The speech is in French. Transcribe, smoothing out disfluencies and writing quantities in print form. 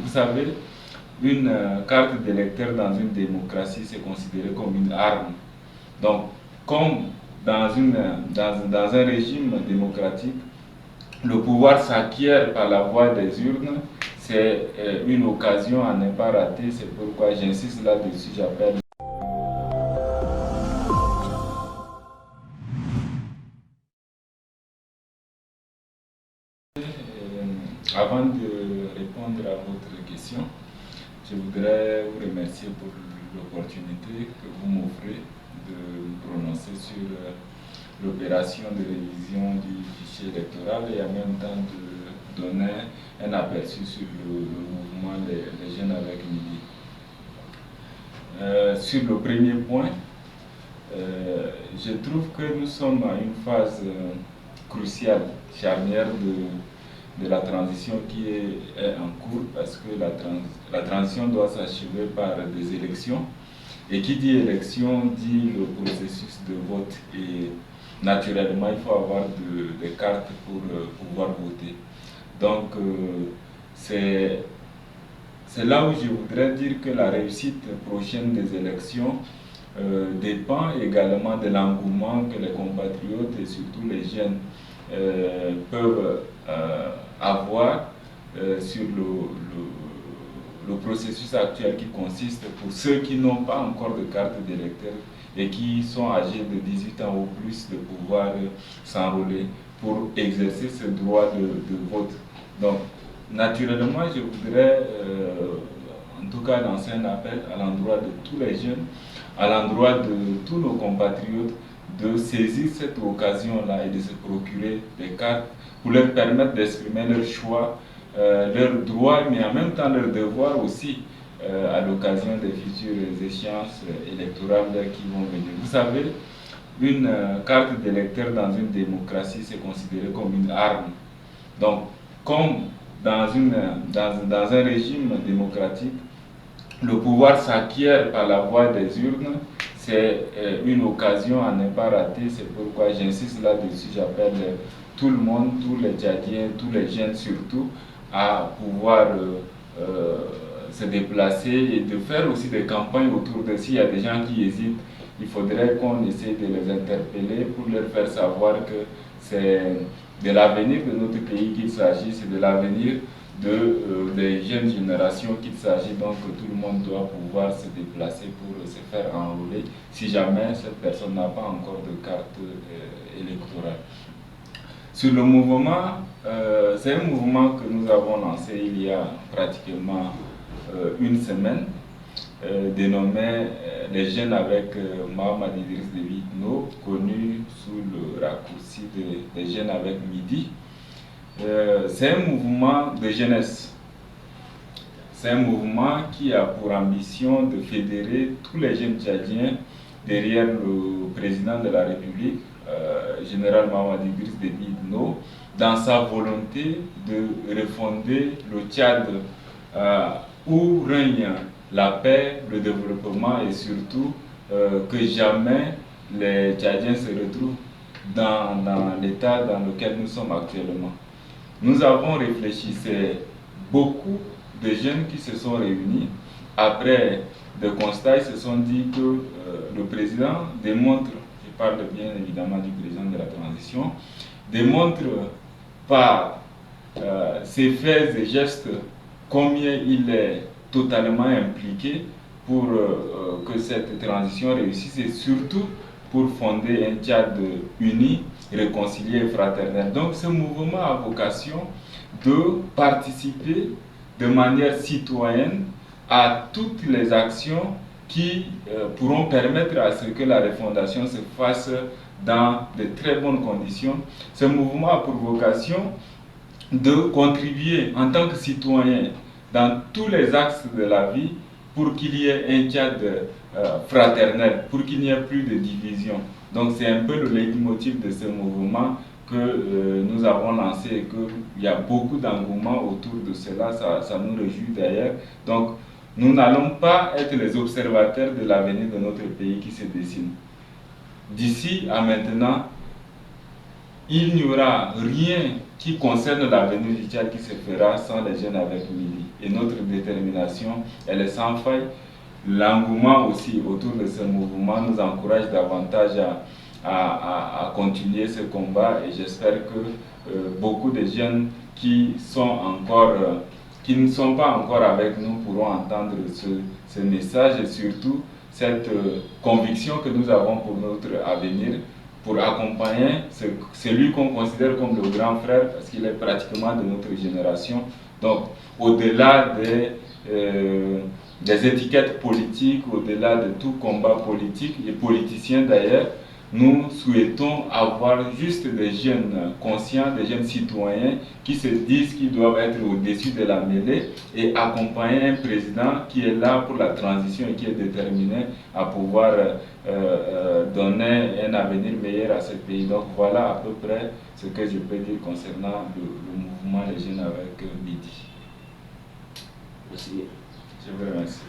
Vous savez, une carte d'électeur dans une démocratie, c'est considéré comme une arme. Donc, comme dans un régime démocratique, le pouvoir s'acquiert par la voie des urnes, c'est une occasion à ne pas rater. C'est pourquoi j'insiste là-dessus, j'appelle. Avant de répondre à votre question, je voudrais vous remercier pour l'opportunité que vous m'offrez de me prononcer sur l'opération de révision du fichier électoral et en même temps de donner un aperçu sur le mouvement des jeunes avec Midi. Sur le premier point, je trouve que nous sommes à une phase cruciale, charnière de la transition qui est en cours, parce que la transition doit s'achever par des élections. Et qui dit élection dit le processus de vote. Et naturellement, il faut avoir des cartes pour pouvoir voter. Donc, c'est là où je voudrais dire que la réussite prochaine des élections dépend également de l'engouement que les compatriotes et surtout les jeunes peuvent avoir sur le processus actuel qui consiste, pour ceux qui n'ont pas encore de carte d'électeur et qui sont âgés de 18 ans ou plus, de pouvoir s'enrôler pour exercer ce droit de vote. Donc, naturellement, je voudrais en tout cas lancer un appel à l'endroit de tous les jeunes, à l'endroit de tous nos compatriotes, de saisir cette occasion-là et de se procurer des cartes pour leur permettre d'exprimer leur choix, leurs droits, mais en même temps leurs devoirs aussi à l'occasion des futures échéances électorales qui vont venir. Vous savez, une carte d'électeur dans une démocratie, c'est considéré comme une arme. Donc, comme dans un régime démocratique, le pouvoir s'acquiert par la voie des urnes, c'est une occasion à ne pas rater. C'est pourquoi j'insiste là-dessus, j'appelle tout le monde, tous les Tchadiens, tous les jeunes surtout, à pouvoir se déplacer et de faire aussi des campagnes autour de s'il y a des gens qui hésitent, il faudrait qu'on essaie de les interpeller pour leur faire savoir que c'est de l'avenir de notre pays qu'il s'agit, c'est de l'avenir des jeunes générations qu'il s'agit. Donc tout le monde doit pouvoir se déplacer pour se faire enrôler si jamais cette personne n'a pas encore de carte électorale. Sur le mouvement, c'est un mouvement que nous avons lancé il y a pratiquement une semaine, dénommé les jeunes avec Mohamed Idriss Déby Itno, connu sous le raccourci des jeunes avec Midi. C'est un mouvement de jeunesse. C'est un mouvement qui a pour ambition de fédérer tous les jeunes tchadiens derrière le président de la République, général Mohamed Idriss Déby Itno, dans sa volonté de refonder le Tchad où règne la paix, le développement et surtout que jamais les Tchadiens se retrouvent dans l'état dans lequel nous sommes actuellement. Nous avons réfléchi, c'est beaucoup de jeunes qui se sont réunis. Après de constats, ils se sont dit que le président démontre, je parle bien évidemment du président de la transition, démontre par ses faits et gestes combien il est totalement impliqué pour que cette transition réussisse et surtout pour fonder un Tchad uni, réconcilié et fraternel. Donc ce mouvement a vocation de participer de manière citoyenne à toutes les actions qui pourront permettre à ce que la refondation se fasse dans de très bonnes conditions. Ce mouvement a pour vocation de contribuer en tant que citoyen dans tous les axes de la vie pour qu'il y ait un Tchad fraternel, pour qu'il n'y ait plus de division. Donc c'est un peu le leitmotiv de ce mouvement que nous avons lancé et qu'il y a beaucoup d'engouement autour de cela, ça nous réjouit d'ailleurs. Donc nous n'allons pas être les observateurs de l'avenir de notre pays qui se dessine. D'ici à maintenant, il n'y aura rien qui concerne l'avenir du Tchad qui se fera sans les jeunes avec Midi. et notre détermination, elle est sans faille. L'engouement aussi autour de ce mouvement nous encourage davantage à continuer ce combat, et j'espère que beaucoup de jeunes qui ne sont pas encore avec nous pourront entendre ce message, et surtout cette conviction que nous avons pour notre avenir, pour accompagner celui qu'on considère comme le grand frère, parce qu'il est pratiquement de notre génération. Donc, au-delà des étiquettes politiques, au-delà de tout combat politique, les politiciens d'ailleurs, nous souhaitons avoir juste des jeunes conscients, des jeunes citoyens qui se disent qu'ils doivent être au-dessus de la mêlée et accompagner un président qui est là pour la transition et qui est déterminé à pouvoir donner un avenir meilleur à ce pays. Donc voilà à peu près ce que je peux dire concernant le mouvement Les Jeunes avec Midi. Merci. Je vous remercie.